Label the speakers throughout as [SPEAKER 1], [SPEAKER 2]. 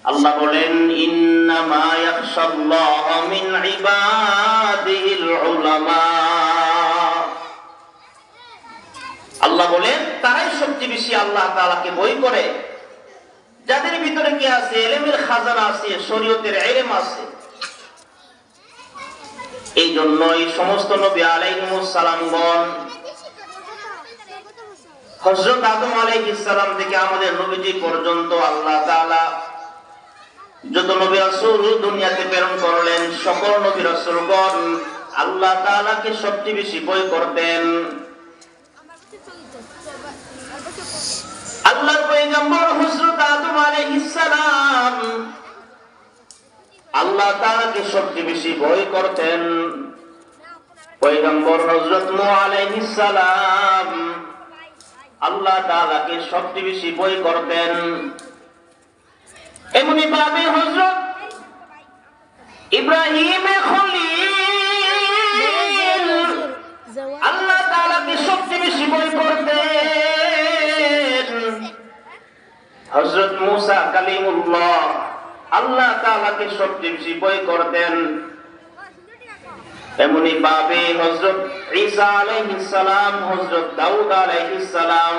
[SPEAKER 1] আল্লাহ বলেন ইন্নামা ইয়াখশাল্লাহা মিন ইবাদিহিল উলামা। আল্লাহ বলেন তারাই সবচেয়ে বেশি আল্লাহ তাআলাকে ভয় করে যাদের ভিতরে কি আছে, ইলমের খাজানা আছে, শরীয়তের ইলম আছে। এই জন্য এই সমস্ত নবী আলাইহিমুস সালামগণ, হযরত আদম আলাইহিস সালাম থেকে আমাদের নবীজি পর্যন্ত আল্লাহ তাআলা যত নবী রাসূল দুনিয়াতে প্রেরণ করলেন, সকল নবী রাসূলগণ আল্লাহ তাআলাকে সবচেয়ে বেশি ভয় করতেন। আল্লাহর পয়গম্বর হযরত আদম আলাইহিস সালাম আল্লাহ তাআলাকে সবচেয়ে বেশি ভয় করতেন। পয়গম্বর হযরত নূহ আলাইহিস সালাম আল্লাহ তাআলাকে সবচেয়ে বেশি ভয় করতেন। এমনি ভাবে হযরত ইব্রাহিম খলিল আল্লাহ তাআলাকে সবচেয়ে বেশি ভয় করতেন। হযরত মূসা কালিমুল্লাহ আল্লাহ তাআলাকে সবচেয়ে বেশি ভয় করতেন। এমনি ভাবে হযরত ঈসা আলাইহিস সালাম, হযরত দাউদ আলাইহিস সালাম,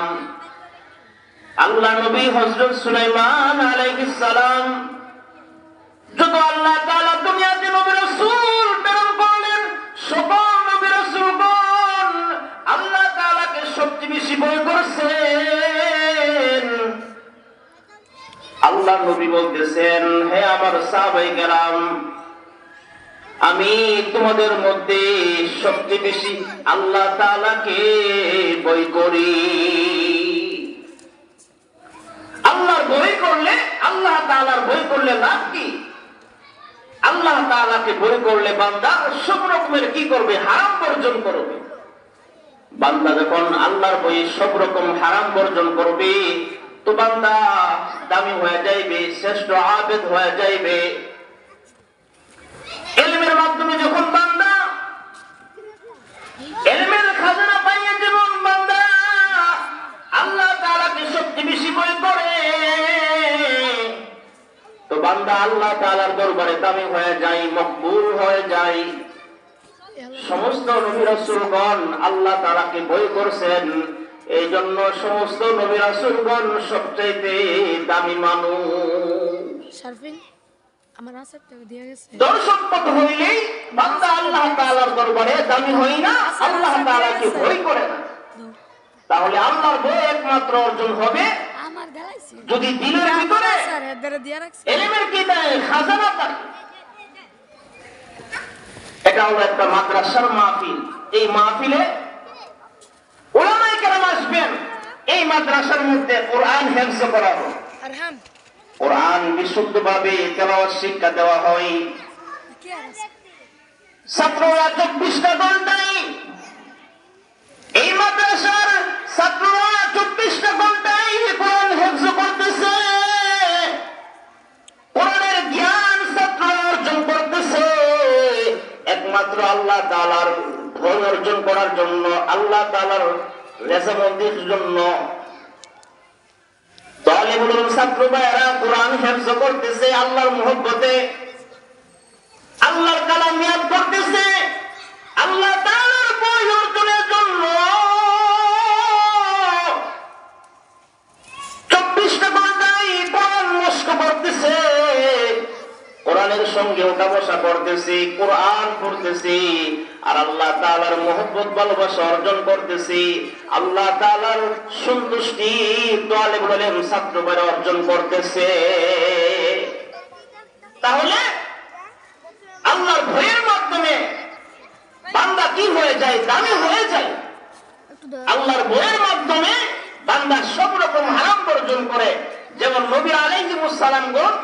[SPEAKER 1] আল্লাহ নবী হযরত সুলাইমান আলাইহিস সালাম, যত আল্লাহ তাআলা দুনিয়াতে নবী রাসূল প্রেরণ করলেন, সকল নবী রাসূলগণ আল্লাহ তাআলাকে সবচেয়ে বেশি ভয় করেছেন। আল্লাহ নবী বলতেছেন, হে আমার সাহাবায়ে কেরাম, আমি তোমাদের মধ্যে সবচেয়ে বেশি আল্লাহ তাআলাকে ভয় করি। আল্লাহর ভয় করলে, আল্লাহ তাআলার ভয় করলে লাভ কি? আল্লাহ তাআলাকে ভয় করলে বান্দা সব রকমের কি করবে? হারাম বর্জন করবে। বান্দা যখন আল্লাহর ভয়ে সব রকম হারাম বর্জন করবে, তো বান্দা দামি হয়ে যাইবে, শ্রেষ্ঠ আবেদ হয়ে যাইবে। ইলমের মাধ্যমে যখন বান্দা ইলমের খাজানা পাইয়ে, যেমন বান্দা আল্লাহ তাআলাকে সবচেয়ে বেশি ভয় করে, তো বান্দা আল্লাহ তাআলার দরবারে দামি হয়ে যায়, মকবুল হয়ে যায়। সমস্ত নবী রাসূলগণ আল্লাহ তাআলাকে ভয় করছেন, এই জন্য সমস্ত নবী রাসূলগণ সবচাইতে দামি মানুষ।
[SPEAKER 2] আমার আসরটা দিয়ে গেছে।
[SPEAKER 1] দর্শনপথ হইলেই বান্দা আল্লাহ তাআলার দরবারে দামি হয় না, আল্লাহ তাআলাকে ভয় করে না। তাহলে আল্লাহর ভয় একমাত্র অর্জন হবে
[SPEAKER 2] আমার গালাইছে
[SPEAKER 1] যদি দিলের ভিতরে ইলমের কিতাবে খাজানা থাকে। এটা হলো একটা মাদ্রাসার মাহফিল। এই মাহফিলে উলামায়ে কেরাম আসবেন, এই মাদ্রাসার মধ্যে কোরআন হিফজ করা হবে, কোরআন বিশুদ্ধভাবে তেলাওয়াত শিক্ষা দেওয়া হয়। ছাত্ররা 24টা ঘন্টায় এই মাদ্রাসার ছাত্ররা 24টা ঘন্টায় কোরআন হিফজ করতেছে, কোরআনের জ্ঞান ছাত্ররা অর্জন করতেছে, একমাত্র আল্লাহ তাআলার ভয় অর্জন করার জন্য, আল্লাহ তাআলার রেজামন্দির জন্য। তালিবুল ইলম ছাত্র ভাইরা কোরআন হিফজ করতেছে আল্লাহর মহব্বতে, আল্লাহর কালাম ইয়াদ করতেছে, আল্লাহ তাআলার ভয় অর্জনের জন্য 24টা ঘন্টায় কোরআন মস্ক করতেছে, কোরআনের সঙ্গে ওঠা বসা করতেছে, কোরআন পড়তেছে, আর আল্লাহ তাআলার মহব্বত ভালোবাসা অর্জন করতেছে, আল্লাহ তাআলার সন্তুষ্টি তালিবুল ইলম ছাত্র ভাইরা অর্জন করতেছে। তাহলে আল্লাহর ভয়ের মাধ্যমে বান্দা কি হয়ে যায়? দামি হয়ে যায়। আল্লাহর ভয়ের মাধ্যমে বান্দা সব রকম হারাম বর্জন করে। যেমন নবী আলাইহিস সালামগণ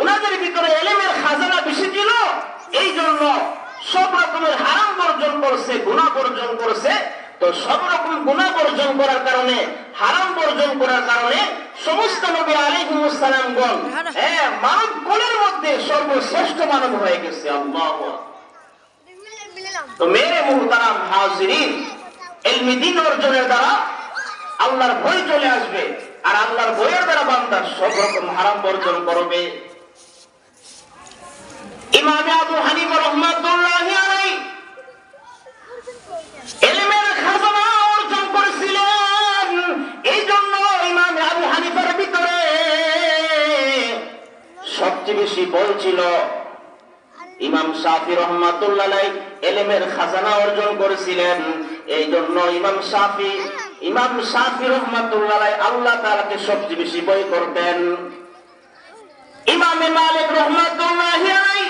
[SPEAKER 1] ওনাদের ভিতরে ইলমের খাজানা বেশি ছিল, এই জন্য সব রকমের হারাম বর্জন করছে, গুনাহ বর্জন করছে। তো সব রকম গুনাহ বর্জন করার কারণে, হারাম বর্জন করার কারণে সমস্ত নবী আলাইহিস সালামগণ মানব কুলের মধ্যে সর্বশ্রেষ্ঠ মানব হয়ে গেছে। আল্লাহু আকবার। তো মেরে মুহতারাম হাজিরিন, ইলমি দ্বীন অর্জনের দ্বারা আল্লাহর ভয় চলে আসবে, আর আল্লাহর ভয়ের দ্বারা বান্দা সব রকম হারাম বর্জন করবে। সবচেয়ে বেশি বই ছিল। ইমাম শাফি রহমাতুল্লাহ আলাইহি ইলমের খাজানা অর্জন করেছিলেন। এই জন্য ইমাম শাফি রহমাতুল্লাহ আলাইহি আল্লাহ তাআলাকে সবচেয়ে বেশি বই করতেন। ইমাম মালিক রহমাতুল্লাহ আলাইহি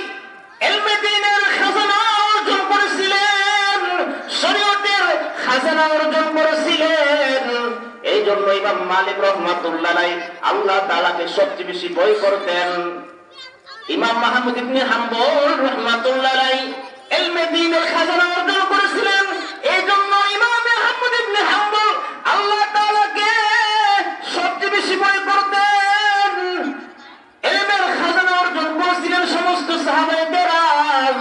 [SPEAKER 1] ইলমে দ্বীনের খাজানা অর্জন করেছিলেন, শরীয়তের খাজানা অর্জন করেছিলেন। এই জন্য ইমাম মালিক রহমাতুল্লাহ আলাইহি আল্লাহ তাআলাকে সবচেয়ে বেশি বই করতেন। ইমাম মাহমুদ ইবনে হাম্বল রাহমাতুল্লাহ আলাইহি ইলমে দ্বীনের খাজানা অর্জন করেছিলেন। এই জন্য ইমাম মাহমুদ ইবনে হাম্বল আল্লাহ তাআলাকে সবচেয়ে বেশি বই করতেন। ইলমের খাজানা অর্জন করেছিলেন সমস্ত সাহাবায়ে কেরাম।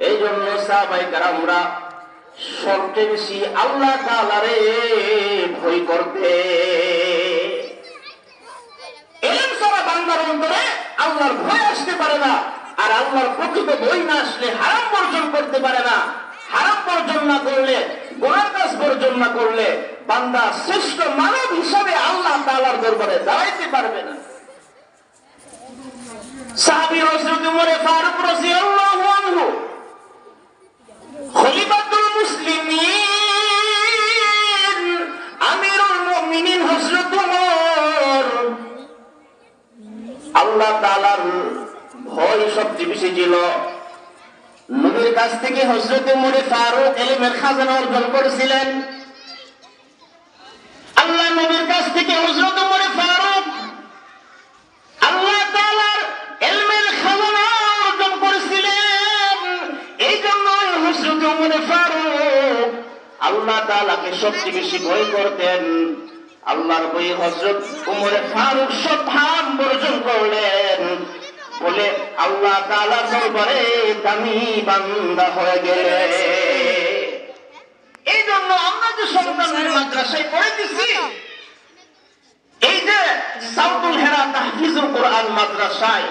[SPEAKER 1] এই জন্য সাহাবায়ে কেরামরা সবচেয়ে বেশি আল্লাহ তাআলারে ভয় করতে। ইলম ছাড়া বান্দার অন্তরে আল্লাহর ভয় আসতে পারে না, আর আল্লাহর প্রকৃত ভয় না আসলে হারাম বর্জন করতে পারে না। হারাম বর্জন না করলে, গুনাহ কাজ বর্জন না করলে বান্দা শ্রেষ্ঠ মানব হিসাবে আল্লাহ তাআলার দরবারে দাঁড়াইতে পারবে না। সাহাবী হযরত ওমর ফারুক রাদিয়াল্লাহু আনহু খলিফাতুল মুসলিমিন আমিরুল মুমিনিন হযরত ওমর আল্লাহ তাআলার ভয় সবচেয়ে বেশি ছিল। নবীর কাছ থেকে হযরত ওমর ফারুক ইলমের খাজানা অর্জন করেছিলেন। আল্লাহ নবীর কাছ থেকে হযরত ওমর ফারুক আল্লাহ তাআলার ইলমের খাজানা অর্জন করেছিলেন। এই জন্য হযরত ওমর ফারুক আল্লাহ তাআলাকে সবচেয়ে বেশি ভয় করতেন। আল্লাহর বই হযরত ওমর ফারুক সব হারাম বর্জন করলেন বলে আল্লাহ তাআলার দরবারে দামি বান্দা হয়ে গেলেন। এই জন্য আমরা যে সন্তানদের মাদ্রাসায় পড়াইতেছি, এই যে সাউদুল হেরা তাহফিজুল কোরআন মাদ্রাসায়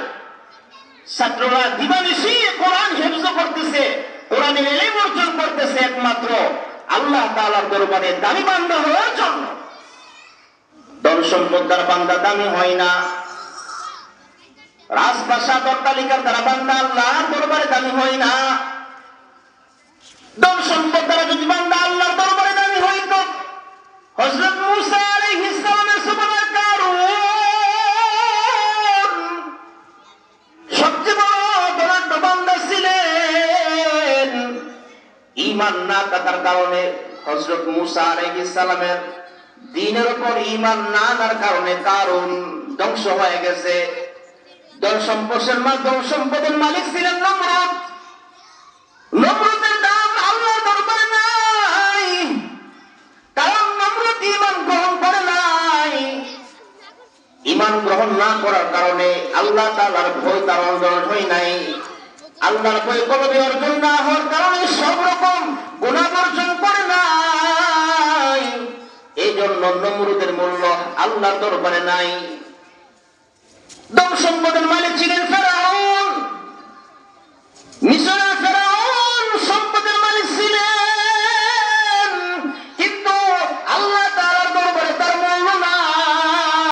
[SPEAKER 1] ছাত্ররা দিবানিশি কোরআন হিফজ করতেছে, কোরআনের ইলম অর্জন করতেছে একমাত্র আল্লাহ তাআলার দরবারে দামি বান্দা হওয়ার জন্য। ধন সম্পদ দ্বারা বান্দা দামি হয় না, রাজপ্রাসাদ অট্টালিকার দ্বারা বান্দা আল্লাহর দরবারে দামি হয় না। ধন সম্পদ দ্বারা যদি বান্দা আল্লাহর দরবারে দামি হইতো, হযরত মূসা আলাইহিস সালামের সুবহান কারুন সবচেয়ে বড় ধনাঢ্য বান্দা ছিলেন। ঈমান না থাকার কারণে হযরত মূসা আলাইহিস সালামের দ্বীনের উপর ঈমান না আনার কারণে কারুন ধ্বংস হয়ে গেছে। ধন সম্পদের মালিক ছিলেন নমরুদ। নমরুদের দাম আল্লাহর দরবারে নাই, কারণ নমরুদ ঈমান গ্রহণ করে নাই। ঈমান গ্রহণ না করার কারণে আল্লাহ তাআলার ভয় তার অর্জন হয় নাই। আল্লাহর ভয় কলবে অর্জন না হওয়ার কারণে সব রকম গুনাহ বর্জন করে নাই। এই জন্য নমরুদের মূল্য আল্লাহর দরবারে নাই। ধন সম্পদের মালিক ছিলেন ফেরাউন।